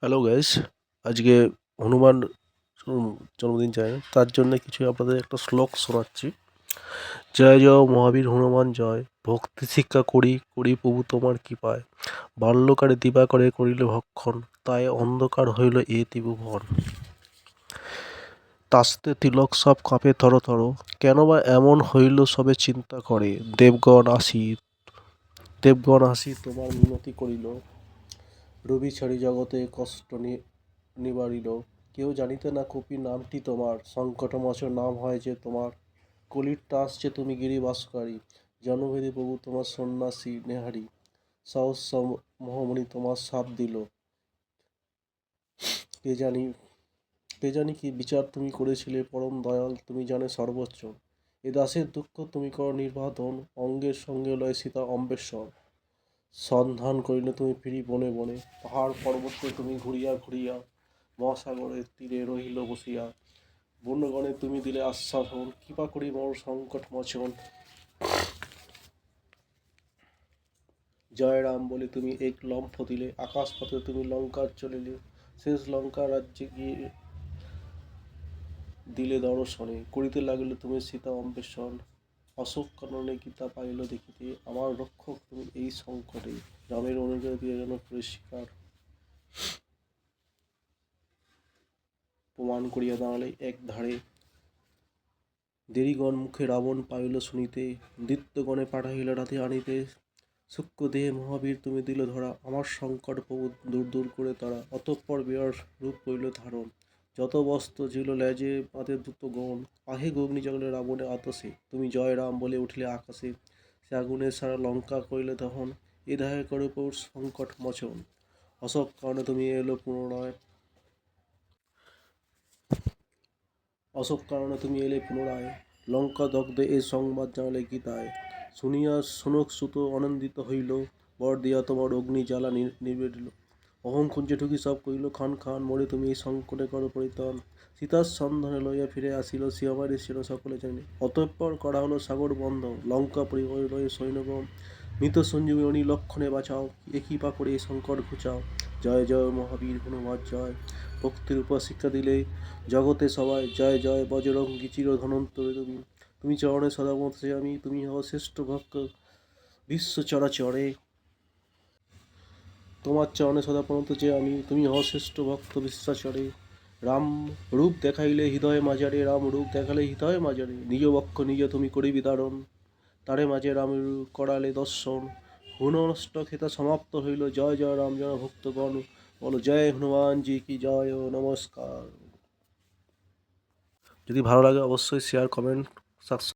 Hello guys, আজকে হনুমান জন্মদিন চাই তার জন্য কিছু আপনাদের একটা শ্লোক শোনাচ্ছি। জয় জয় মহাবীর হনুমান জয়, ভক্তি শিক্ষা করি করি প্রভু তোমার কৃপায়, বাল্যকারে দিবাকরে করিল ভক্ষণ, তাই অন্ধকার হইল এ ত্রিভুবন। তাস্তে তিলক সব কাঁপে থর থর, কেন বা এমন হইল সবে চিন্তা করে, দেবগণ আসি তোমার মিনতি করিল, রবি ছাড়ি জগতে কষ্ট নিবারিল। কেউ জানিতে না কপি নামটি তোমার, সংকটমোচন নাম হয় যে তোমার। কলির টাস যে তুমি গিরিবাসকারী, জনভেদী প্রভু তোমার সন্ন্যাসী নেহারি। সহস্র মহামণি তোমার সাপ দিল, কে জানি কে জানি কি বিচার তুমি করেছিলে, পরম দয়াল তুমি জানে সর্বোচ্চ। এ দাসের দুঃখ তুমি কর নির্বাধন, অঙ্গের সঙ্গে লয় সীতা অম্বেশ্বর। সন্ধান করিলে তুমি ফিরি বনে বনে, পাহাড় পর্বতে তুমি ঘুরিয়া ঘুরিয়া, মহাসাগরের তীরে রহিল বসিয়া। বন্যগণে তুমি দিলে আস্বাদন, কৃপা করি মোর সংকট মোচন। জয় রাম বলে তুমি এক লম্ফ দিলে, আকাশ পথে তুমি লঙ্কার চলিলে। শেষ লঙ্কা রাজ্যে গিয়ে দিলে দর্শনে, করিতে লাগিলে তুমি সীতা অন্বেষণ। অশোক কাননে গীতা পাইল দেখিতে, আমার রক্ষক তুমি এই সংকটে। রামের অনুগ্রহ দিয়ে যেন পরিষ্কার প্রমাণ করিয়া দাঁড়ালে এক ধারে। দেরিগণ মুখে রাবণ পাইল শুনিতে, দৈত্যগণে পাঠাইল রাতে আনিতে। সূক্ষ্ম দেহে মহাবীর তুমি দিল ধরা, আমার সংকট প্রভু দূর দূর করে তারা। অতঃপর বিরাট রূপ করিল ধারণ, যত বস্ত্র ছিল লেজে পাতে দ্রুত গণ। আহে অগ্নি জগলে রাবণে আতসে, তুমি জয় রাম বলে উঠিলে আকাশে। সে আগুনে সারা লঙ্কা করিলে দহন, এ দাহে করে প্রভুর সংকট মোচন। অশোক কারণে তুমি এলো পুনরায়, অশোক কারণে তুমি এলে পুনরায়। লঙ্কা দগ্ধে এ সংবাদ জানালে গীতায়, শুনিয়া শোনক সুত আনন্দিত হইল, বর দিয়া তোমার অগ্নি জ্বালা নিবেদিল। অহং কুঞ্জে ঢুকি সব কইল খান খান, মোরে তুমি এই সংকটে করো পরিত্রাণ। সীতার সন্ধানে লইয়া ফিরে আসিল, সিয়াবাড়ি ছিল সকলে জানি। অতঃপর করা হলো সাগর বন্ধ, লঙ্কা পরিবারে রয়ে সৈন্যগণ। মৃত সঞ্জীবনী লক্ষণে বাঁচাও, একই পা করে এই সংকট ঘুচাও। জয় জয় মহাবীর হনুমান জয়, ভক্তির উপর শিক্ষা দিলে জগতে সবাই। জয় জয় বজরঙ্গী চির ধনন্তরে তুমি, তুমি চরণে সদা মতে আমি। তুমি হও শ্রেষ্ঠ ভক্ত বিশ্ব চরাচরে, তোমার চরণে সদা প্রণত যে আমি। তুমি হও শ্রেষ্ঠ ভক্ত বিশ্বাচরে। রাম রূপ দেখাইলে হৃদয় মাজারে, রাম রূপ দেখালে হৃদয় মাজারে। নিজ বক্ষ নিজ তুমি করি বিদারণ, তারে মাঝে রাম করালে দর্শন। হুনষ্ট খেতা সমাপ্ত হইল, জয় জয় রাম জন ভক্তগণ। বলো জয় হনুমান জি কি জয়, নমস্কার। যদি ভালো লাগে অবশ্যই শেয়ার, কমেন্ট, সাবস্ক্রাইব।